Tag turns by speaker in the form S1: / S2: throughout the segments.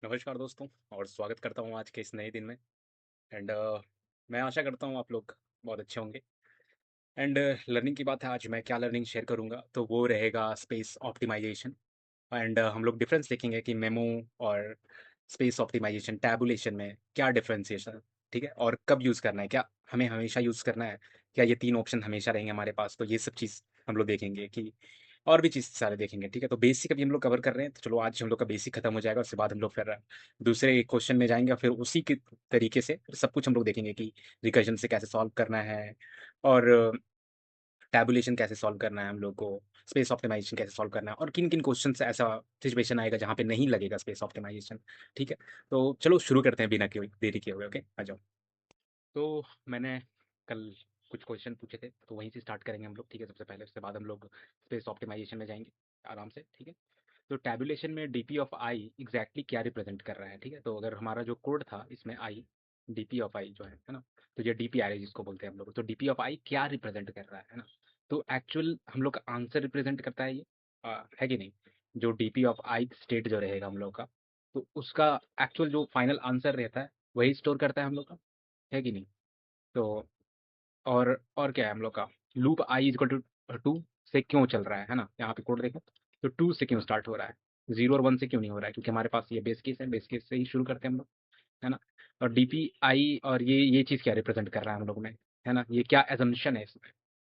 S1: नमस्कार दोस्तों और स्वागत करता हूँ आज के इस नए दिन में। एंड मैं आशा करता हूँ आप लोग बहुत अच्छे होंगे। एंड लर्निंग की बात है, आज मैं क्या लर्निंग शेयर करूँगा तो वो रहेगा स्पेस ऑप्टिमाइजेशन। एंड हम लोग डिफरेंस देखेंगे कि मेमो और स्पेस ऑप्टिमाइजेशन टैबुलेशन में क्या डिफरेंशिएशन, ठीक है, और कब यूज़ करना है, क्या हमें हमेशा यूज़ करना है, क्या ये तीन ऑप्शन हमेशा रहेंगे हमारे पास, तो ये सब चीज़ हम लोग देखेंगे कि और भी चीज़ सारे देखेंगे, ठीक है। तो बेसिक अभी हम लोग कवर कर रहे हैं, तो चलो आज हम लोग का बेसिक खत्म हो जाएगा, उसके बाद हम लोग फिर दूसरे क्वेश्चन में जाएंगे और फिर उसी के तरीके से फिर सब कुछ हम लोग देखेंगे कि रिकर्जन से कैसे सॉल्व करना है, और टैबुलेशन कैसे सॉल्व करना है हम लोग को, स्पेस ऑप्टिमाइजेशन कैसे सॉल्व करना है, और किन किन क्वेश्चन से ऐसा सिचुएशन आएगा जहाँ पे नहीं लगेगा स्पेस ऑप्टिमाइजेशन, ठीक है। तो चलो शुरू करते हैं बिना देरी किए हुए। ओके, आ जाओ। तो मैंने कल कुछ क्वेश्चन पूछे थे, तो वहीं से स्टार्ट करेंगे हम लोग, ठीक है। सबसे पहले, उसके बाद हम लोग स्पेस ऑप्टिमाइजेशन में जाएंगे आराम से, ठीक है। तो टैबुलेशन में डीपी ऑफ आई एग्जैक्टली क्या रिप्रेजेंट कर रहा है, ठीक है। तो अगर हमारा जो कोड था इसमें आई, डीपी ऑफ आई जो है ना, तो ये डीपी आ रही है जिसको बोलते हैं हम लोग, तो डीपी ऑफ आई क्या रिप्रेजेंट कर रहा है ना। तो एक्चुअल हम लोग का आंसर रिप्रेजेंट करता है ये, है कि नहीं। जो डीपी ऑफ आई स्टेट जो रहेगा हम लोग का, तो उसका एक्चुअल जो फाइनल आंसर रहता है वही स्टोर करता है हम लोग का, है कि नहीं। तो और क्या है हम लोग का, loop i equal to two से क्यों चल रहा है ना, यहाँ पे कोड देखो। तो टू से क्यों स्टार्ट हो रहा है, जीरो और वन से क्यों नहीं हो रहा है, क्योंकि हमारे पास ये बेस केस है, बेस केस से ही शुरू करते हैं हम लोग, है ना। और डीपी आई और ये चीज़ क्या रिप्रेजेंट कर रहा है हम लोग में, है ना, ये क्या एजम्पशन है इसमें।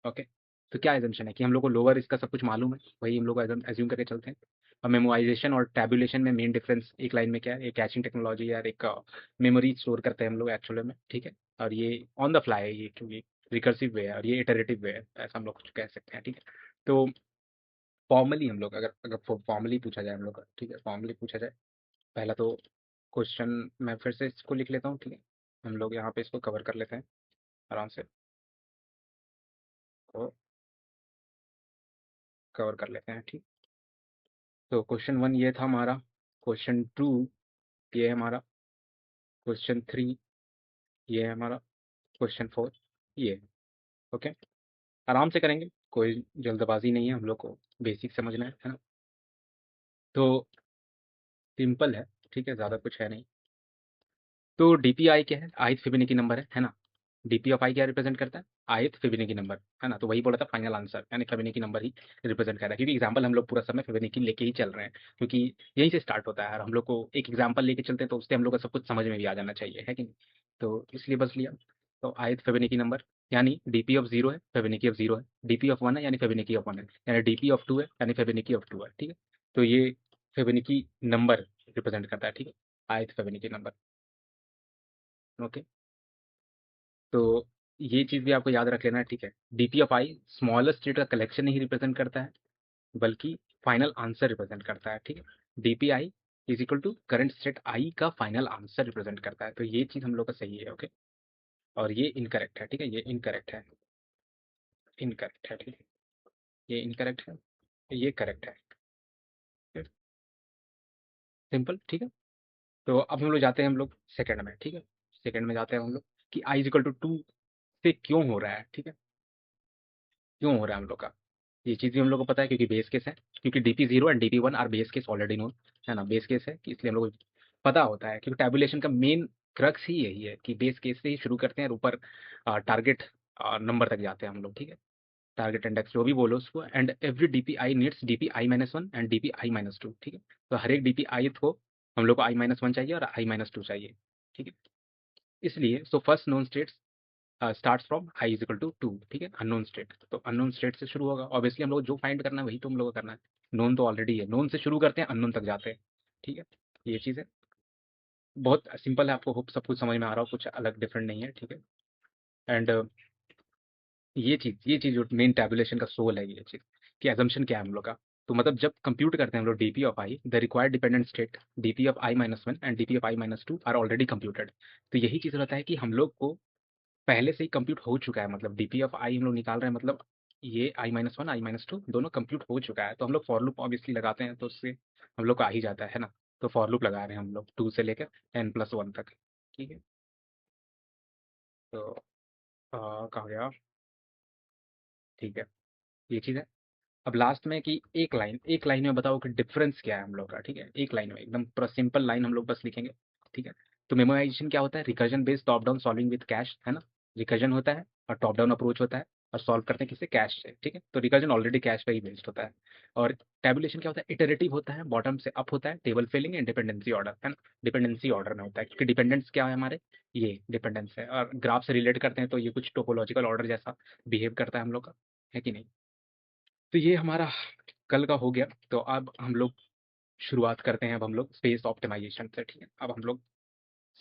S1: ओके, तो क्या एजम्पशन है कि हम लोग को लोअर इसका सब कुछ मालूम है, वही हम लोग एज्यूम करके चलते हैं। और मेमोराइजेशन और टैबुलेशन में मेन डिफरेंस एक लाइन में क्या है, एक कैचिंग टेक्नोलॉजी यार, एक मेमोरी स्टोर करते हैं हम लोग एक्चुअल में, ठीक है। और ये ऑन द फ्लाई है, ये क्योंकि रिकर्सिव वे है और ये इटरेटिव वे है, ऐसा हम लोग कुछ कह सकते हैं, ठीक है। तो फॉर्मली हम लोग अगर अगर फॉर्मली पूछा जाए हम लोग का, ठीक है, फॉर्मली पूछा जाए, पहला तो क्वेश्चन मैं फिर से इसको लिख लेता हूँ, ठीक है। हम लोग यहाँ पे इसको कवर कर लेते हैं आराम से, तो कवर कर लेते हैं, ठीक। तो क्वेश्चन वन ये था हमारा, क्वेश्चन टू ये है हमारा, क्वेश्चन थ्री ये है हमारा, क्वेश्चन फोर ये है। ओके, आराम से करेंगे, कोई जल्दबाजी नहीं है, हम लोग को बेसिक समझना है ना। तो सिंपल है, ठीक है, ज़्यादा कुछ है नहीं। तो डीपीआई क्या है, ith फिबोनाची नंबर है ना। डीपी ऑफ आई क्या रिप्रेजेंट करता है, ith फिबोनाची नंबर, है ना। तो वही बोला था फाइनल आंसर, यानी फिबोनाची नंबर ही रिप्रेजेंट कर रहा है, क्योंकि एग्जांपल हम लोग पूरा समय फिबोनाची लेके ही चल रहे हैं, क्योंकि यहीं से स्टार्ट होता है और हम लोग को एक एग्जांपल लेके चलते हैं, तो उससे हम लोग का सब कुछ समझ में भी आ जाना चाहिए, है कि नहीं। तो इसलिए बस लिया। तो ith फिबोनाची नंबर यानी डीपी ऑफ जीरो है, फिबोनाची ऑफ जीरो है, डीपी ऑफ वन है यानी फिबोनाची ऑफ वन है, यानी डीपी ऑफ टू है यानी फिबोनाची ऑफ टू है, ठीक है। तो ये फिबोनाची नंबर रिप्रेजेंट करता है, ठीक है, ith फिबोनाची नंबर। ओके, तो ये चीज़ भी आपको याद रख लेना है, ठीक है। DP of I smallest state का कलेक्शन नहीं रिप्रेजेंट करता है, बल्कि फाइनल आंसर रिप्रेजेंट करता है, ठीक है। DP I is equal to current state I का फाइनल आंसर रिप्रेजेंट करता है, तो ये चीज़ हम लोग का सही है, ओके। और ये इनकरेक्ट है, ठीक है, ये इनकरेक्ट है, इनकरेक्ट है, ठीक है, ये इनकरेक्ट है, ये करेक्ट है, सिंपल, ठीक है। तो अब हम लोग जाते हैं हम लोग सेकंड में, ठीक है। सेकंड में जाते हैं हम लोग कि आई इज इक्वल टू टू से क्यों हो रहा है, ठीक है, क्यों हो रहा है हम लोग का। ये चीज़ भी हम लोग को पता है, क्योंकि बेस केस है, क्योंकि DP zero and DP one are base case already known, है ना, बेस केस है कि इसलिए हम लोग को पता होता है, क्योंकि टैबुलेशन का मेन क्रक्स ही यही है कि बेस केस से ही शुरू करते हैं और ऊपर टारगेट नंबर तक जाते हैं हम लोग, ठीक है। टारगेट इंडेक्स जो भी बोलो उसको, and every DP I needs DP I minus one and DP I minus to, ठीक है। तो हर एक डीपी आई को हम लोग को आई माइनस वन चाहिए और आई माइनस टू चाहिए, ठीक है। इसलिए so first known states starts from i is equal to two, ठीक है, अननोन स्टेट, तो अननोन स्टेट से शुरू होगा, ऑब्वियसली हम लोग जो फाइंड करना है वही तो हम लोग को करना है। नोन तो ऑलरेडी है, नोन से शुरू करते हैं अननोन तक जाते हैं, ठीक है। ये चीज़ है, बहुत सिंपल है, आपको होप सब कुछ समझ में आ रहा हो, कुछ अलग डिफरेंट नहीं है, ठीक है। एंड ये चीज़ जो मेन टैबुलेशन का सोल है, ये चीज़ कि एजम्पशन क्या है हम लोग का। तो मतलब जब कंप्यूट करते हैं हम लोग DP of i, the required dependent state DP of i minus one and DP of i minus two are already computed. तो यही चीज़ रहता है कि हम लोग को पहले से ही कंप्यूट हो चुका है, मतलब डीपी ऑफ आई हम लोग निकाल रहे हैं, मतलब ये आई minus one I minus to दोनों कंप्यूट हो चुका है, तो हम लोग फॉर लूप ऑब्वियसली लगाते हैं, तो उससे हम लोग को आ ही जाता है ना। तो फॉर लूप लगा रहे हैं हम लोग टू से लेकर एन प्लस वन तक, ठीक है। तो कहा गया, ठीक है, ये चीज़ है। अब लास्ट में कि एक लाइन में बताओ कि डिफरेंस क्या है हम लोग का, ठीक है? एक लाइन में एकदम पूरा सिंपल लाइन हम लोग बस लिखेंगे, ठीक है? तो मेमोराइजेशन क्या होता है? Recursion based top down solving with cash, है ना? रिकर्जन होता है और टॉप डाउन अप्रोच होता है और सॉल्व करते हैं किससे? कैश से, ठीक है? तो रिकर्जन ऑलरेडी कैश पे ही बेस्ड होता है। और टैबुलेशन क्या होता है? इटरेटिव होता है, बॉटम से अप होता है, table filling and dependency order, है ना? डिपेंडेंसी ऑर्डर में होता है क्योंकि डिपेंडेंस क्या है हमारे? ये डिपेंडेंस है, और ग्राफ से रिलेट करते हैं तो ये कुछ टोपोलॉजिकल ऑर्डर जैसा बिहेव करता है हम लोग का, है कि नहीं? तो ये हमारा कल का हो गया। तो अब हम लोग शुरुआत करते हैं, अब हम लोग स्पेस ऑप्टिमाइजेशन से, ठीक है? अब हम लोग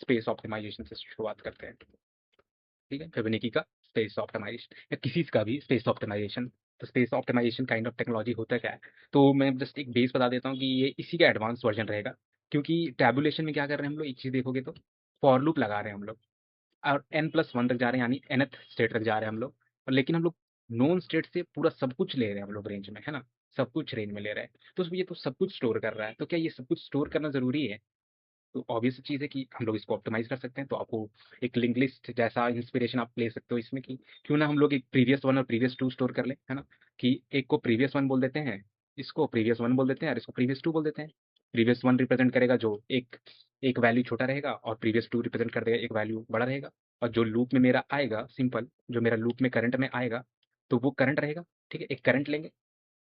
S1: स्पेस ऑप्टिमाइजेशन से शुरुआत करते हैं, ठीक है? फिबोनाची का स्पेस ऑप्टिमाइजेशन या किसी का भी स्पेस ऑप्टिमाइजेशन। तो space optimisation kind of technology होता क्या है? तो मैं जस्ट एक बेस बता देता हूँ कि ये इसी का एडवांस वर्जन रहेगा, क्योंकि टैबुलेशन में क्या कर रहे हैं हम लोग, एक चीज़ देखोगे तो फॉर लूप लगा रहे हैं हम लोग और n+1 तक जा रहे हैं, यानी nth स्टेट तक जा रहे हैं हम लोग। और लेकिन हम लोग नॉन स्टेट से पूरा सब कुछ ले रहे हैं हम लोग रेंज में, है ना? सब कुछ रेंज में ले रहे हैं, तो उसमें ये तो सब कुछ स्टोर कर रहा है, तो क्या ये सब कुछ स्टोर करना ज़रूरी है? तो ऑब्वियस चीज़ है कि हम लोग इसको ऑप्टिमाइज़ कर सकते हैं। तो आपको एक लिंक लिस्ट जैसा इंस्पिरेशन आप ले सकते हो इसमें कि क्यों ना हम लोग एक प्रीवियस 1 और प्रीवियस 2 स्टोर कर लें, है ना? कि एक को प्रीवियस 1 बोल देते हैं, इसको प्रीवियस 1 बोल देते हैं और इसको प्रीवियस 2 बोल देते हैं। प्रीवियस 1 रिप्रेज़ेंट करेगा जो एक एक वैल्यू छोटा रहेगा और प्रीवियस 2 रिप्रेज़ेंट कर देगा एक वैल्यू बड़ा रहेगा। और जो लूप में मेरा आएगा सिंपल, जो मेरा लूप में करंट में आएगा, तो वो करंट रहेगा, ठीक है? एक करंट लेंगे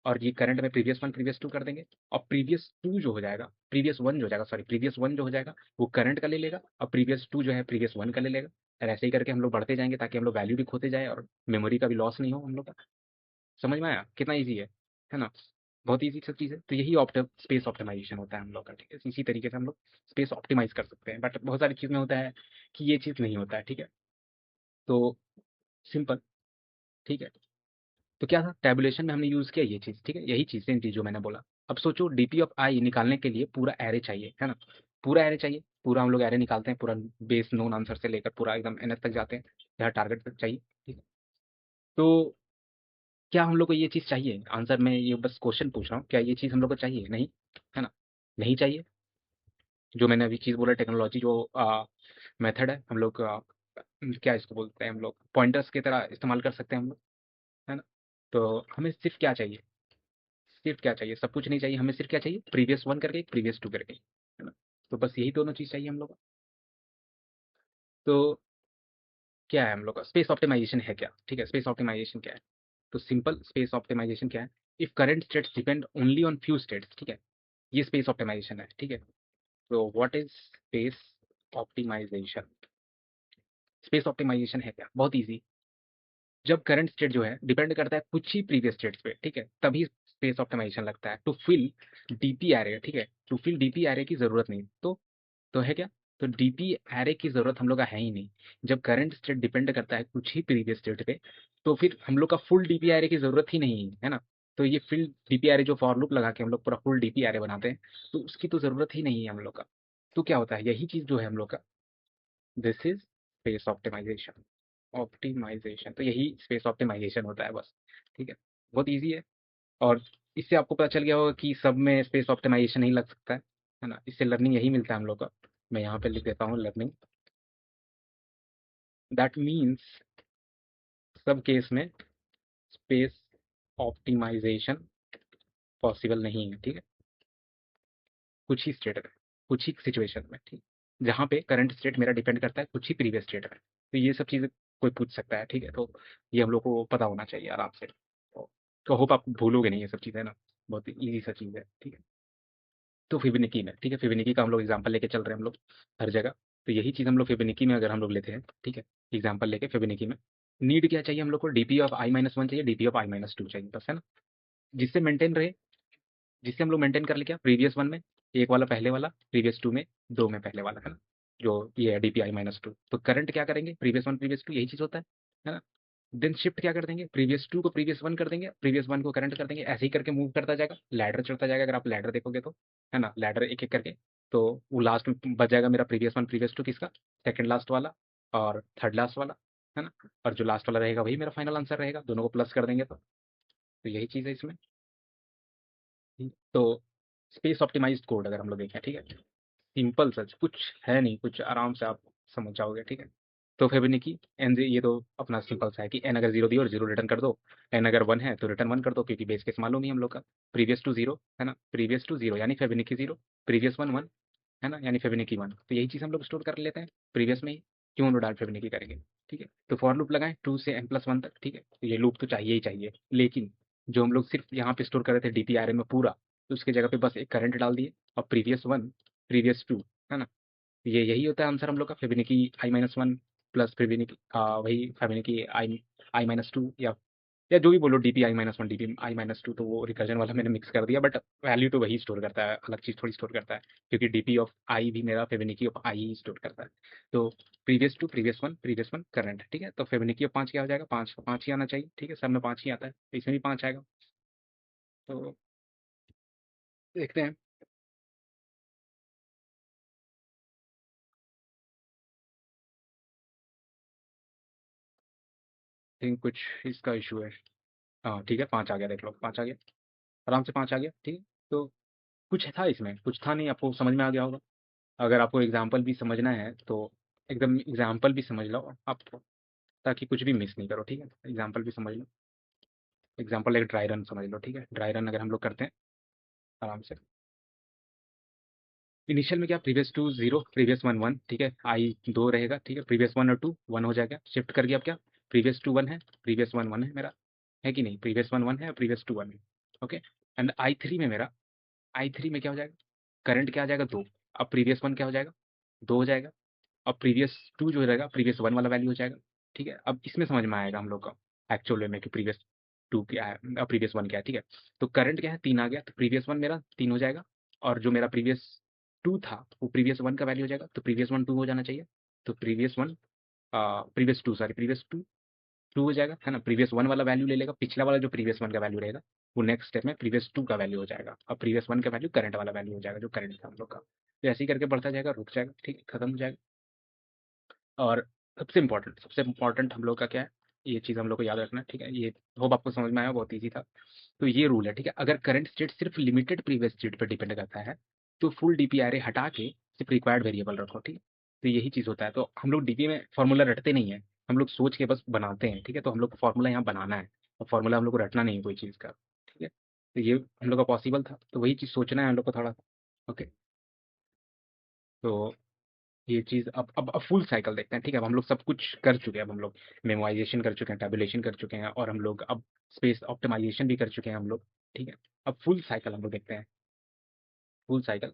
S1: और ये करंट में प्रीवियस 1 प्रीवियस 2 कर देंगे और प्रीवियस 2 जो हो जाएगा, प्रीवियस 1 जो हो जाएगा, सॉरी प्रीवियस 1 जो हो जाएगा वो करंट का ले लेगा और प्रीवियस 2 जो है प्रीवियस 1 का ले लेगा। और ऐसे ही करके हम लोग बढ़ते जाएँगे ताकि हम लोग वैल्यू भी खोते जाएँ और मेमोरी का भी लॉस नहीं हो हम लोग का। समझ में आया? कितना ईज़ी है ना? बहुत ईज़ी सब चीज़ है। तो यही स्पेस ऑप्टिमाइज़ेशन होता है हम लोग का, ठीक है? इसी तरीके से हम लोग स्पेस ऑप्टिमाइज़ कर सकते हैं। बट बहुत सारी चीज़ में होता है कि ये चीज़ नहीं होता है, ठीक है? तो सिंपल, ठीक है? तो क्या था, टैबुलेशन में हमने यूज़ किया ये चीज़, ठीक है? यही चीज़ सेम चीज़ जो मैंने बोला। अब सोचो डीपी ऑफ आई निकालने के लिए पूरा एरे चाहिए, है ना? पूरा एरे चाहिए, पूरा हम लोग एरे निकालते हैं, पूरा बेस नोन आंसर से लेकर पूरा एकदम एनथ तक जाते हैं, जहाँ टारगेट तक चाहिए, ठीक है? तो क्या हम लोग को ये चीज़ चाहिए? आंसर मैं ये बस क्वेश्चन पूछ रहा हूँ, क्या ये चीज़ हम लोग को चाहिए? नहीं, है ना? नहीं चाहिए। जो मैंने अभी चीज़ बोला टेक्नोलॉजी जो मेथड है हम लोग क्या इसको बोलते हैं हम लोग पॉइंटर्स की तरह इस्तेमाल कर सकते हैं हम लोग, है ना? तो हमें सिर्फ़ क्या चाहिए? सिर्फ क्या चाहिए? सब कुछ नहीं चाहिए, हमें सिर्फ क्या चाहिए? प्रीवियस 1 करके, प्रीवियस 2 करके, है ना? तो बस यही दोनों चीज़ चाहिए हम लोग को। तो क्या है हम लोग का स्पेस ऑप्टिमाइज़ेशन है क्या? ठीक है, स्पेस ऑप्टिमाइज़ेशन क्या है? तो सिंपल स्पेस ऑप्टिमाइज़ेशन क्या है? If current states depend only on few states, ठीक है? ये स्पेस ऑप्टिमाइज़ेशन है, ठीक है? तो what is space optimisation? Space optimisation है क्या? बहुत ईज़ी। जब करंट स्टेट जो है डिपेंड करता है कुछ ही प्रीवियस स्टेट्स पे, ठीक है? तभी स्पेस ऑप्टिमाइज़ेशन लगता है। टू फिल डीपी एरे, ठीक है? टू फिल डीपी एरे की ज़रूरत नहीं। तो है क्या? तो डीपी एरे की ज़रूरत हम लोग का है ही नहीं। जब करंट स्टेट डिपेंड करता है कुछ ही प्रीवियस स्टेट पे, तो फिर हम लोग का फुल डीपी एरे की ज़रूरत ही नहीं है, है ना? तो ये फुल डीपी एरे जो फॉर लूप लगा के हम लोग पूरा फुल डीपी एरे बनाते हैं, तो उसकी तो ज़रूरत ही नहीं है हम लोग का। तो क्या होता है? यही चीज़ जो है हम लोग का, this is space optimisation. Optimisation तो यही स्पेस ऑप्टिमाइज़ेशन होता है बस, ठीक है? बहुत ईज़ी है। और इससे आपको पता चल गया होगा कि सब में स्पेस ऑप्टिमाइज़ेशन नहीं लग सकता है ना? इससे लर्निंग यही मिलता है हम लोग का। मैं यहाँ पे लिख देता हूँ लर्निंग, दैट मीन्स सब केस में स्पेस ऑप्टिमाइज़ेशन पॉसिबल नहीं है, ठीक है? कुछ ही स्टेट में, कुछ ही सिचुएशन में, ठीक? जहाँ पे करंट स्टेट मेरा डिपेंड करता है कुछ ही प्रीवियस स्टेट में। तो ये सब चीज़ें कोई पूछ सकता है, ठीक है? तो ये हम लोग को पता होना चाहिए आराम से। तो होप आप भूलोगे नहीं ये सब चीज़ें ना, बहुत ईज़ी सा चीज़ है, ठीक है? तो फिबोनाची में, ठीक है? फिबोनाची का हम लोग एग्ज़ाम्पल लेके चल रहे हैं हम लोग हर जगह। तो यही चीज़ हम लोग फिबोनाची में अगर हम लोग लेते हैं, ठीक है? एग्ज़ाम्पल लेके फिबोनाची में नीड क्या चाहिए हम लोग को? डीपी ऑफ i-1 चाहिए, डीपी ऑफ i-2 चाहिए बस, है ना? जिससे मेंटेन रहे, जिससे हम लोग मेंटेन कर ले क्या? प्रीवियस 1 में 1 वाला पहले वाला, प्रीवियस 2 में 2 में पहले वाला, है ना? जो ये है डीपी i-2। तो करंट क्या करेंगे? प्रीवियस 1 प्रीवियस 2 यही चीज़ होता है ना? देन शिफ्ट क्या कर देंगे? प्रीवियस 2 को प्रीवियस 1 कर देंगे, प्रीवियस 1 को करंट कर देंगे, ऐसे ही करके मूव करता जाएगा, लैडर चढ़ता जाएगा अगर आप लैडर देखोगे तो, है ना? लैडर एक-एक करके, तो वो लास्ट में बच जाएगा मेरा प्रीवियस 1 प्रीवियस 2 किसका? सेकंड लास्ट वाला और थर्ड लास्ट वाला, है ना? और जो लास्ट वाला रहेगा वही मेरा फाइनल आंसर रहेगा, दोनों को प्लस कर देंगे तो। तो यही चीज़ है इसमें। तो स्पेस ऑप्टिमाइज़्ड कोड अगर हम लोग देखें, ठीक है? सिंपल सा कुछ है नहीं, कुछ आराम से आप समझ जाओगे, ठीक है? तो फिबोनाची एन, ये तो अपना सिंपल सा है कि एन अगर जीरो दी और जीरो रिटर्न कर दो, एन अगर वन है तो रिटर्न वन कर दो, क्योंकि बेस केस मालूम ही हम लोग का प्रीवियस टू जीरो है ना, प्रीवियस टू जीरो यानी Fibonacci zero, previous one one है ना, यानी फिबोनाची वन। तो यही चीज़ हम लोग स्टोर कर लेते हैं प्रीवियस में ही, क्यों हम लोग डाल फिबोनाची करेंगे। ठीक है, तो फॉर लूप लगाएं टू से एन प्लस वन तक। ठीक है, तो ये लूप तो चाहिए ही चाहिए, लेकिन जो हम लोग सिर्फ यहाँ पे स्टोर कर रहे थे डीपीआरए में पूरा, तो उसकी जगह पे बस एक करंट डाल दिए और प्रीवियस वन, प्रीवियस टू, है ना। ये यही होता है आंसर हम लोग का, फिबोनाची आई माइनस वन प्लस फिबोनाची वही Fibonacci I I minus to, या जो भी बोलो DP I minus one DP I minus to, तो वो रिकर्जन वाला मैंने मिक्स कर दिया, बट वैल्यू तो वही स्टोर करता है, अलग चीज़ थोड़ी स्टोर करता है, क्योंकि डीपी ऑफ आई भी मेरा Fibonacci of I he store करता है। तो प्रीवियस वन करंट। ठीक है, तो फिबोनाची ऑफ पाँच क्या हो जाएगा, पाँच पाँच ही आना चाहिए। ठीक है, सब में पाँच ही आता है, तो इसमें भी पाँच आएगा। तो देखते हैं। थिंक कुछ इसका इशू है। हाँ ठीक है, पाँच आ गया, देख लो पाँच आ गया, आराम से पाँच आ गया। ठीक है, तो कुछ था इसमें, कुछ था नहीं, आपको समझ में आ गया होगा। अगर आपको एग्जाम्पल भी समझना है तो एकदम एग्जाम्पल भी समझ लो आप, ताकि कुछ भी मिस नहीं करो। ठीक है, एग्जाम्पल भी समझ लो। एग्जाम्पल एक ड्राई रन समझ लो। ठीक है, ड्राई रन अगर हम लोग करते हैं आराम से, इनिशियल में क्या, previous two zero, previous one one. ठीक है, आई दो रहेगा। ठीक है, प्रीवियस वन और टू वन हो जाएगा, शिफ्ट करके अब क्या, प्रीवियस टू वन है, प्रीवियस वन वन है मेरा, है कि नहीं, प्रीवियस वन वन है, प्रीवियस टू वन है। ओके, एंड आई थ्री में मेरा, आई थ्री में क्या हो जाएगा, करंट क्या आ जाएगा, दो। अब प्रीवियस वन क्या हो जाएगा, दो हो जाएगा। अब प्रीवियस टू जो रहेगा प्रीवियस वन वाला वैल्यू हो जाएगा। ठीक है, अब इसमें समझ में आएगा हम लोग का एक्चुअल में कि प्रीवियस टू क्या है, प्रीवियस वन क्या है। ठीक है, तो करंट क्या है, तीन आ गया, तो प्रीवियस वन मेरा तीन हो जाएगा, और जो मेरा प्रीवियस टू था वो प्रीवियस वन का वैल्यू हो जाएगा, तो प्रीवियस वन टू हो जाना चाहिए। तो previous one, previous two sorry, previous two two हो जाएगा, है ना। प्रीवियस वन वाला वैल्यू ले लेगा, पिछला वाला जो प्रीवियस वन का वैल्यू रहेगा वो नेक्स्ट स्टेप में प्रीवियस टू का वैल्यू हो जाएगा, और प्रीवियस वन का वैल्यू करंट वाला वैल्यू हो जाएगा, जो करंट था हम लोग का। तो ऐसे ही करके बढ़ता जाएगा, रुक जाएगा, ठीक है, खत्म हो जाएगा। और सबसे इम्पोर्टेंट हम लोग का क्या है, ये चीज़ हम लोग को याद रखना है। ठीक है, ये होप आपको समझ में आया, बहुत ईजी था। तो ये रूल है। ठीक है, अगर करंट स्टेट सिर्फ लिमिटेड प्रीवियस स्टेट पर डिपेंड करता है, तो फुल डीपीआरए हटा के सिर्फ रिक्वायर्ड वेरिएबल रखो। ठीक है, तो यही चीज़ होता है। तो हम लोग डीपी में फॉर्मूला रटते नहीं है, हम लोग सोच के बस बनाते हैं। ठीक है, तो हम लोग को फॉर्मूला यहाँ बनाना है, और फॉर्मूला हम लोग को रटना नहीं है कोई चीज़ का। ठीक है, तो ये हम लोग का पॉसिबल था, तो वही चीज़ सोचना है हम लोग को थोड़ा। ओके, तो ये चीज़ अब फुल साइकिल देखते हैं। ठीक है, अब हम लोग सब कुछ कर चुके हैं, अब हम लोग मेमोराइजेशन कर चुके हैं, टैबुलेशन कर चुके हैं, और हम लोग अब स्पेस ऑप्टिमाइजेशन भी कर चुके हैं हम लोग। ठीक है, अब फुल साइकिल हम लोग देखते हैं, फुल साइकिल।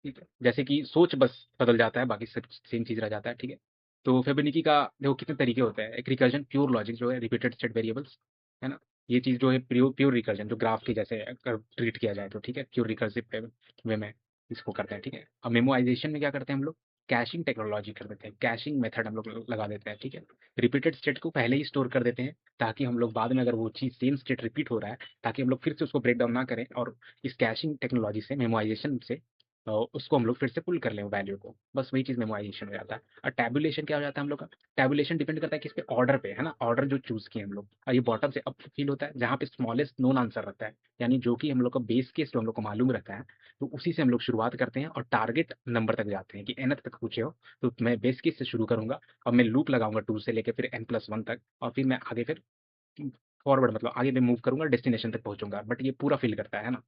S1: ठीक है, जैसे कि सोच बस बदल जाता है, बाकी सब सेम चीज़ रह जाता है। ठीक है, तो फिबोनाची का देखो कितने तरीके होते हैं। एक रिकर्जन प्योर लॉजिक जो है, रिपीटेड स्टेट वेरिएबल्स, है ना। ये चीज़ जो है प्योर प्योर रिकर्जन, जो ग्राफ के जैसे अगर ट्रीट किया जाए तो। ठीक है, प्योर रिकर्सिव वे में इसको करते हैं। ठीक है, अब मेमोराइजेशन में क्या करते हैं हम लोग, कैशिंग टेक्नोलॉजी कर देते हैं, कैशिंग मेथड हम लोग लगा देते हैं। ठीक है, रिपीटेड स्टेट को पहले ही स्टोर कर देते हैं, ताकि हम लोग बाद में अगर वो चीज़ सेम स्टेट रिपीट हो रहा है, ताकि हम लोग फिर से उसको ब्रेक डाउन ना करें, और इस कैशिंग टेक्नोलॉजी से, मेमोराइजेशन से उसको हम लोग फिर से पुल कर लें वैल्यू को। बस वही चीज़ मेमोराइजेशन हो जाता है। और टैबुलेशन क्या हो जाता है हम लोग का, टैबुलेशन डिपेंड करता है किस पे, ऑर्डर पे, है ना, ऑर्डर जो चूज़ किए हम लोग। और ये बॉटम से अप फील होता है, जहाँ पे स्मॉलेस्ट नोन आंसर रहता है, यानी जो कि हम लोग का बेस केस जो हम लोग को मालूम रहता है, तो उसी से हम लोग शुरुआत करते हैं और टारगेट नंबर तक जाते हैं, कि एन तक पूछे हो तो मैं बेस केस से शुरू करूंगा, और मैं लूप लगाऊंगा टू से लेकर फिर एन प्लस वन तक, और फिर मैं आगे फिर फॉरवर्ड मतलब आगे मैं मूव करूंगा, डेस्टिनेशन तक पहुंचूंगा। बट ये पूरा फिल करता है ना,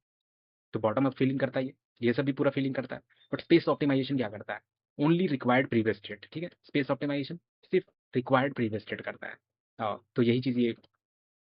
S1: तो बॉटम अप फीलिंग करता है ये सब भी पूरा फीलिंग करता है। बट स्पेस ऑप्टिमाइजेशन क्या करता है, ओनली रिक्वायर्ड प्रीवियस स्टेट। ठीक है, स्पेस ऑप्टिमाइजेशन सिर्फ रिक्वायर्ड प्रीवियस स्टेट करता है। तो यही चीज़ ये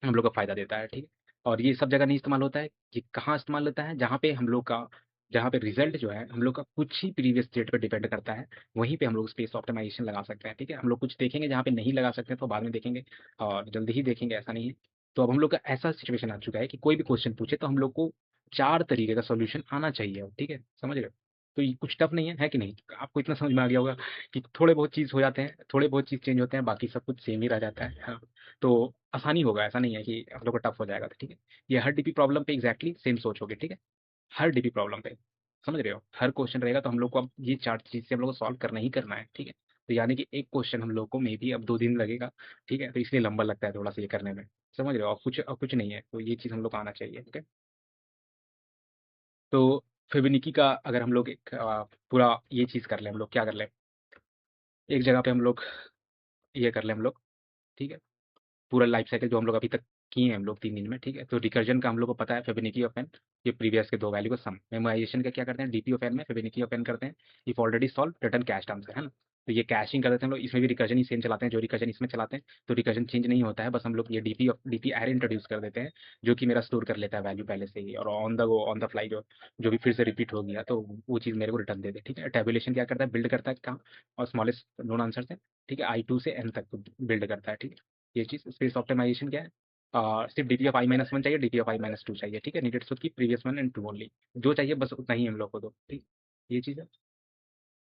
S1: हम लोग का फ़ायदा देता है। ठीक है, और ये सब जगह नहीं इस्तेमाल होता है, ये कहाँ इस्तेमाल होता है, जहाँ पे हम लोग का, जहाँ पे रिजल्ट जो है हम लोग का कुछ ही प्रीवियस स्टेट पे डिपेंड करता है, वहीं पे हम लोग स्पेस ऑप्टिमाइजेशन लगा सकते हैं। ठीक है, हम लोग कुछ देखेंगे जहाँ पे नहीं लगा सकते तो बाद में देखेंगे, और जल्दी ही देखेंगे, ऐसा नहीं है। तो अब हम लोग का ऐसा सिचुएशन आ चुका है कि कोई भी क्वेश्चन पूछे तो हम लोग को चार तरीके का सोल्यूशन आना चाहिए। ठीक है, समझ रहे हो। तो ये कुछ टफ नहीं है कि नहीं, आपको इतना समझ में आ गया होगा कि थोड़े बहुत चीज़ हो जाते हैं, थोड़े बहुत चीज़ चेंज होते हैं, बाकी सब कुछ सेम ही रह जाता है। हाँ, तो आसानी होगा, ऐसा नहीं है कि हम लोग को टफ हो जाएगा। तो ठीक है, ये हर डीपी प्रॉब्लम पे एग्जैक्टली सेम सोच होगी। ठीक है, हर डीपी प्रॉब्लम पे, समझ रहे हो, हर क्वेश्चन रहेगा तो हम लोग को अब ये चार चीज़ से हम लोग को सॉल्व करना ही करना है। ठीक है, तो यानी कि एक क्वेश्चन हम लोग को मे बी अब 2 दिन लगेगा। ठीक है, तो इसलिए लंबा लगता है थोड़ा सा ये करने में, समझ रहे हो। और कुछ नहीं है, तो ये चीज़ हम लोग को आना चाहिए। ठीक है, तो फिबोनाची का अगर हम लोग एक पूरा ये चीज़ कर लें, हम लोग क्या कर लें, एक जगह पे हम लोग ये कर लें हम लोग, ठीक है? पूरा लाइफ साइकिल जो हम लोग अभी तक किए हैं हम लोग 3 दिन में, ठीक है? तो रिकर्जन का हम लोग को पता है फिबोनाची ऑफ एन, ये प्रीवियस के 2 वैल्यू का सम। मेमोराइज़ेशन का क्या करते हैं, डीपी ऑफ एन में फिबोनाची ऑफ एन करते हैं, if already solve return cached answer, है ना? तो ये कैशिंग कर देते हैं हम लोग, इसमें भी रिकर्जन ही सेम चलाते हैं जो रिकर्जन इसमें चलाते हैं, तो रिकर्जन चेंज नहीं होता है, बस हम लोग ये डीपी एरे इंट्रोड्यूस कर देते हैं, जो कि मेरा स्टोर कर लेता है वैल्यू पहले से ही, और on the go, on the fly जो भी फिर से रिपीट हो गया, तो वो चीज़ मेरे को रिटर्न दे दे, ठीक है? टैबुलेशन क्या करता है, बिल्ड करता है कहाँ, और स्मॉलेस्ट नोन आंसर से, ठीक है? I2 से N तक बिल्ड करता है, ठीक है? ये चीज़ स्पेस ऑप्टिमाइजेशन क्या है, सिर्फ डीपी ऑफ I-1 चाहिए, डीपी ऑफ I-2 चाहिए, ठीक है? नीडेड सो की प्रीवियस 1 एंड 2 ओनली, जो चाहिए बस उतना ही हम लोग को दो, ठीक? ये चीज़ है।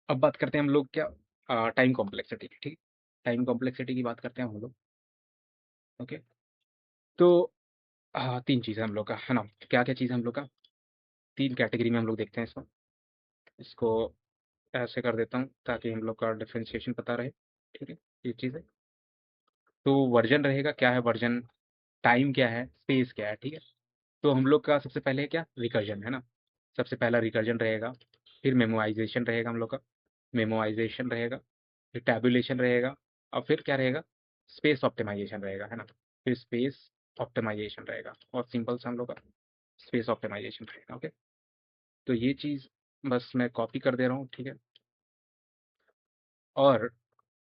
S1: अब बात करते हैं हम लोग क्या, टाइम कॉम्प्लेक्सिटी, ठीक? टाइम कॉम्प्लेक्सिटी की बात करते हैं हम लोग, ओके? तो 3 चीज़ है हम लोग का, है ना? क्या-क्या चीज़ है हम लोग का? 3 कैटेगरी में हम लोग देखते हैं इसको। इसको ऐसे कर देता हूँ ताकि हम लोग का डिफरेंशिएशन पता रहे, ठीक है? ये चीज़ है। तो वर्जन रहेगा, क्या है वर्जन, टाइम क्या है, स्पेस क्या है, ठीक है? तो हम लोग का सबसे पहले क्या, रिकर्जन, है ना? सबसे पहला रिकर्जन रहेगा, फिर मेमोराइज़ेशन रहेगा हम लोग का, मेमोराइज़ेशन रहेगा, फिर टैबुलेशन रहेगा, और फिर क्या रहेगा, स्पेस ऑप्टिमाइज़ेशन रहेगा, है ना? फिर स्पेस ऑप्टिमाइज़ेशन रहेगा, और सिंपल सा हम लोग का स्पेस ऑप्टिमाइज़ेशन रहेगा, ओके? तो ये चीज़ बस मैं कॉपी कर दे रहा हूँ, ठीक है? और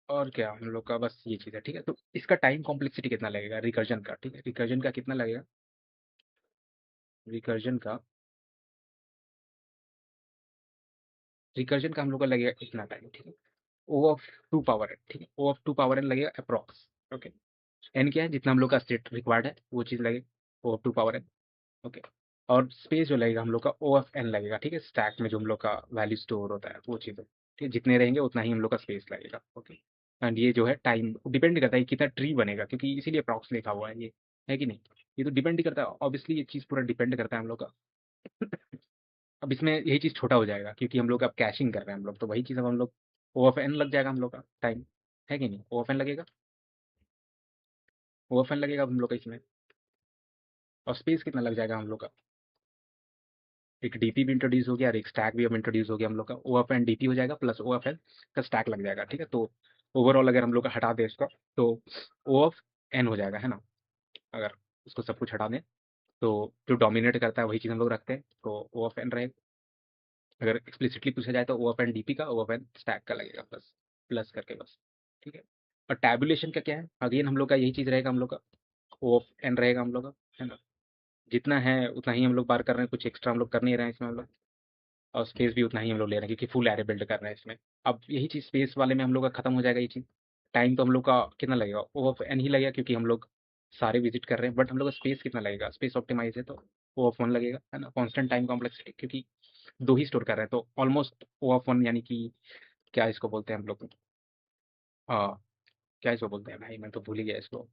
S1: और क्या हम लोग का बस ये चीज़ है, ठीक है? तो इसका टाइम कॉम्प्लेक्सिटी कितना लगेगा रिकर्जन का, ठीक है? रिकर्जन का कितना लगेगा? रिकर्जन का रिकर्जन का हम लोग का लगेगा इतना टाइम, ठीक है? O ऑफ 2 पावर n, ठीक है? O ऑफ 2 पावर n लगेगा अप्रॉक्स, ओके? n क्या है, जितना हम लोग का स्टेट रिक्वायर्ड है वो चीज़ लगेगा O of 2 power n, okay? और स्पेस जो लगेगा हम लोग का O ऑफ n लगेगा, ठीक है? स्टैक में जो हम लोग का वैल्यू स्टोर होता है वो चीज़ है, ठीक है? जितने रहेंगे उतना ही हम लोग का स्पेस लगेगा, ओके? एंड ये जो है टाइम डिपेंड करता है कि कितना ट्री बनेगा, क्योंकि इसीलिए अप्रॉक्स लिखा हुआ है ये, है कि नहीं? ये तो डिपेंड ही करता है, ऑब्वियसली ये चीज़ पूरा डिपेंड करता है हम लोग का। अब इसमें यही चीज़ छोटा हो जाएगा क्योंकि हम लोग अब कैशिंग कर रहे हैं हम लोग, तो वही चीज़ अब हम लोग O ऑफ n लग जाएगा हम लोग का टाइम, है कि नहीं? O ऑफ n लगेगा, O ऑफ n लगेगा अब हम लोग का इसमें, और स्पेस कितना लग जाएगा हम लोग का? एक डीपी भी इंट्रोड्यूस हो गया और एक स्टैक भी अब इंट्रोड्यूस हो गया हम लोग का, O ऑफ n डीपी हो जाएगा प्लस O ऑफ n का स्टैक लग जाएगा, ठीक है? तो ओवरऑल अगर हम लोग का हटा दें इसका, तो O ऑफ n हो जाएगा, है ना? अगर उसको सब कुछ हटा दें, तो जो डोमिनेट करता है वही चीज़ हम लोग रखते हैं, तो O ऑफ n रहेगा। अगर एक्सप्लिसिटली पूछा जाए तो O ऑफ n डीपी का, O ऑफ n स्टैक का लगेगा, बस प्लस करके बस, ठीक है? और टैबुलेशन का क्या है, अगेन हम लोग का यही चीज़ रहेगा हम लोग का, O ऑफ n रहेगा हम लोग का, है ना? जितना है उतना ही हम लोग बार कर रहे हैं, कुछ एक्स्ट्रा हम लोग कर नहीं रहे हैं इसमें हम लोग, और स्पेस भी उतना ही हम लोग ले रहे हैं क्योंकि फुल एरे बिल्ड कर रहे हैं इसमें। अब यही चीज़ स्पेस वाले में हम लोग का खत्म हो जाएगा ये चीज़। टाइम तो हम लोग का कितना लगेगा, O ऑफ n ही लगेगा क्योंकि हम लोग सारे विजिट कर रहे हैं, बट हम लोग का स्पेस कितना लगेगा, स्पेस ऑप्टिमाइज है तो O ऑफ 1 लगेगा, है ना? कांस्टेंट टाइम कॉम्प्लेक्सिटी, क्योंकि 2 ही स्टोर कर रहे हैं, तो ऑलमोस्ट O ऑफ 1 यानी कि क्या इसको बोलते हैं हम लोग, क्या इसको बोलते हैं भाई, मैं तो भूल ही गया इसको।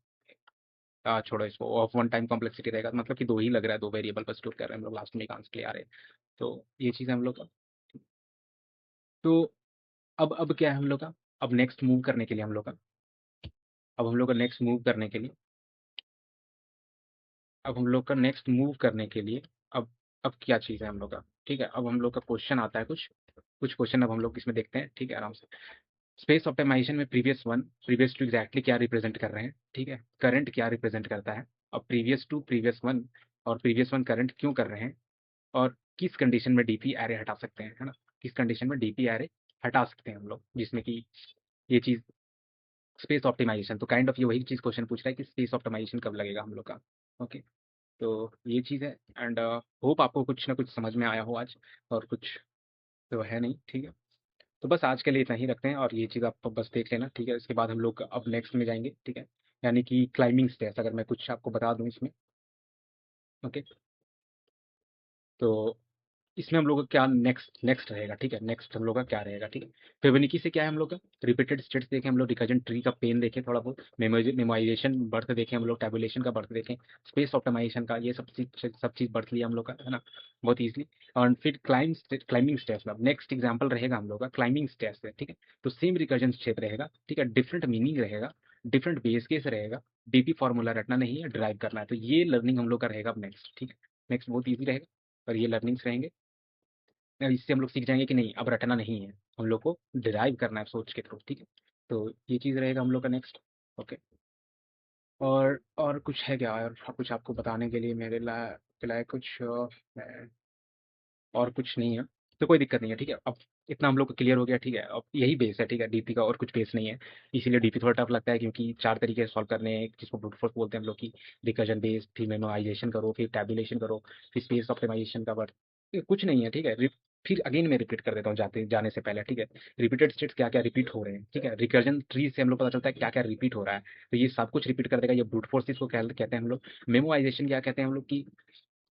S1: छोड़ो इसको, O ऑफ 1 टाइम कॉम्प्लेक्सिटी रहेगा, मतलब कि 2 ही लग रहा है, 2 वेरिएबल पर स्टोर कर रहे हैं हम लोग, लास्ट में एक आंसर ले आ रहे हैं। तो ये चीज़ है हम लोग का। तो अब क्या है हम लोग का, अब नेक्स्ट मूव करने के लिए हम लोग का, अब हम लोग का नेक्स्ट मूव करने के लिए, अब हम लोग का नेक्स्ट मूव करने के लिए, अब अब क्या चीज़ है हम लोग का, ठीक है? अब हम लोग का क्वेश्चन आता है कुछ, कुछ क्वेश्चन अब हम लोग इसमें देखते हैं, ठीक है? आराम से। स्पेस ऑप्टिमाइजेशन में प्रीवियस 1, प्रीवियस 2 एग्ज़ैक्टली क्या रिप्रेज़ेंट कर रहे हैं, ठीक है? करंट क्या रिप्रेज़ेंट करता है? अब प्रीवियस 2, प्रीवियस 1 और प्रीवियस 1 करंट क्यों कर रहे हैं? और किस कंडीशन में डीपी एरे हटा सकते हैं, है ना? किस कंडीशन में डीपी एरे हटा सकते हैं हम लोग, जिसमें कि ये चीज़ स्पेस ऑप्टिमाइजेशन, तो काइंड ऑफ ये वही चीज़ क्वेश्चन पूछ रहा है कि स्पेस ऑप्टिमाइजेशन कब लगेगा हम लोग का, ओके? तो ये चीज़ है, एंड होप आपको कुछ ना कुछ समझ में आया हो आज, और कुछ तो है नहीं, ठीक है? तो बस आज के लिए इतना ही रखते हैं, और ये चीज़ आप बस देख लेना, ठीक है? इसके बाद हम लोग अब नेक्स्ट में जाएँगे, ठीक है? यानी कि क्लाइंबिंग स्टेयर्स, अगर मैं कुछ आपको बता दूँ इसमें, ओके? तो इसमें हम लोग का क्या नेक्स्ट नेक्स्ट रहेगा, ठीक है? नेक्स्ट हम लोग का क्या रहेगा, ठीक है? फिबोनाची से क्या है हम लोग का, रिपीटेड स्टेट्स देखें हम लोग, रिकर्जन ट्री का पेन देखें थोड़ा बहुत, मेमोराइजेशन बर्थ देखें हम लोग, टैबुलेशन का बर्थ देखें, स्पेस ऑप्टिमाइजेशन का, ये सब चीज़ बर्थ लिया हम लोग का, है ना? बहुत ईज़िली। और फिर क्लाइंबिंग स्टेयर्स में नेक्स्ट एग्जांपल रहेगा हम लोग का क्लाइंबिंग स्टेयर्स से, ठीक है? तो सेम रिकर्जन क्षेत्र रहेगा, ठीक है? डिफरेंट मीनिंग रहेगा, डिफरेंट बेस केस रहेगा, डीपी फॉर्मूला रटना नहीं है, ड्राइव करना है, तो ये लर्निंग हम लोग का रहेगा अब नेक्स्ट, ठीक है? नेक्स्ट बहुत ईज़ी रहेगा, और ये लर्निंग्स रहेंगे, इससे हम लोग सीख जाएँगे कि नहीं अब रटना नहीं है, हम लोग को डिराइव करना है सोच के थ्रू, ठीक है? तो ये चीज़ रहेगा हम लोग का नेक्स्ट। ओके। और कुछ है क्या, और कुछ आपको बताने के लिए मेरे लायक कुछ और कुछ नहीं है, तो कोई दिक्कत नहीं है, ठीक है। अब इतना हम लोग को क्लियर हो गया, ठीक है। अब यही बेस है, ठीक है, डीपी का, और कुछ बेस नहीं है। इसीलिए डीपी थोड़ा टफ लगता है, क्योंकि 4 तरीके से सॉल्व करने हैं, जिसको ब्रूट फोर्स बोलते हैं हम लोग की। रिकर्जन बेस्ड, फिर मेमोराइज़ेशन करो, फिर टैबुलेशन करो, फिर स्पेस ऑप्टिमाइज़ेशन का वर्क। ये कुछ नहीं है, ठीक है। फिर अगेन मैं रिपीट कर देता हूँ जाने से पहले, ठीक है। रिपीटेड स्टेट्स क्या-क्या रिपीट हो रहे हैं, ठीक है। रिकर्जन ट्री से हम लोग को पता चलता है क्या-क्या रिपीट हो रहा है। तो ये सब कुछ रिपीट कर देगा, ये ब्रूट फोर्स इसको कहते हैं हम लोग। मेमोराइज़ेशन क्या कहते हैं हम लोग की,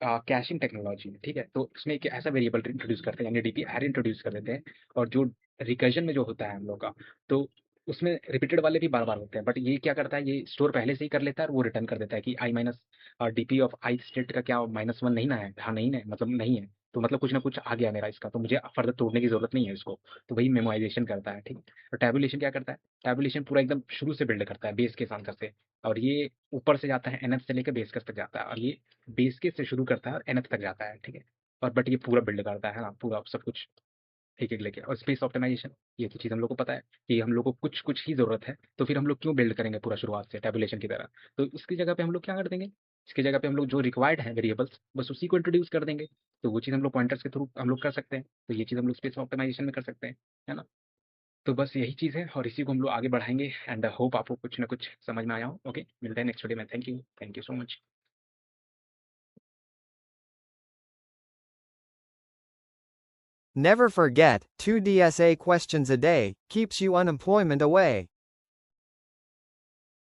S1: कैशिंग टेक्नोलॉजी में, ठीक है। तो इसमें एक ऐसा वेरिएबल इंट्रोड्यूस करते हैं, यानी डीपी एरे इंट्रोड्यूस कर देते हैं। और जो रिकर्जन में जो होता है हम लोग का, तो उसमें रिपीटेड वाले भी बार बार होते हैं, बट ये क्या करता है, ये स्टोर पहले से ही कर लेता है और वो रिटर्न कर देता है कि I minus DP of I state का क्या -1 नहीं ना है, हाँ नहीं है, मतलब नहीं है। तो मतलब कुछ ना कुछ आ गया मेरा इसका, तो मुझे फर्दर तोड़ने की जरूरत नहीं है इसको। तो वही मेमोराइजेशन करता है, ठीक है। और टैबुलेशन क्या करता है, टैबुलेशन पूरा एकदम शुरू से बिल्ड करता है बेस के आंसर से। और ये ऊपर से जाता है, एनएफ से लेकर बेस केस तक जाता है, और ये बेस केस से शुरू करता है और एनएफ तक जाता है, ठीक है। और बट ये पूरा बिल्ड करता है ना, पूरा सब कुछ एक एक लेके। और स्पेस ऑप्टिमाइजेशन, ये तो चीज़ हम लोग को पता है कि हम लोग को कुछ कुछ ही जरूरत है, तो फिर हम लोग क्यों बिल्ड करेंगे पूरा शुरुआत से टेबुलेशन की तरह। तो इसकी जगह पे हम लोग क्या कर देंगे, इसकी जगह पे हम लोग जो रिक्वायर्ड है वेरिएबल्स, बस उसी को इंट्रोड्यूस कर देंगे। तो वो चीज़ हम लोग पॉइंटर्स के थ्रू हम लोग कर सकते हैं, तो ये चीज़ हम लोग स्पेस ऑप्टिमाइजेशन में कर सकते हैं, है ना। तो बस यही चीज़ है, और इसी को हम लोग आगे बढ़ाएंगे, एंड होप आपको कुछ ना कुछ समझ में आया हो। ओके, मिलते हैं नेक्स्ट वीडियो में। Thank you so much.
S2: Never forget, 2 DSA questions a day keeps you unemployment away.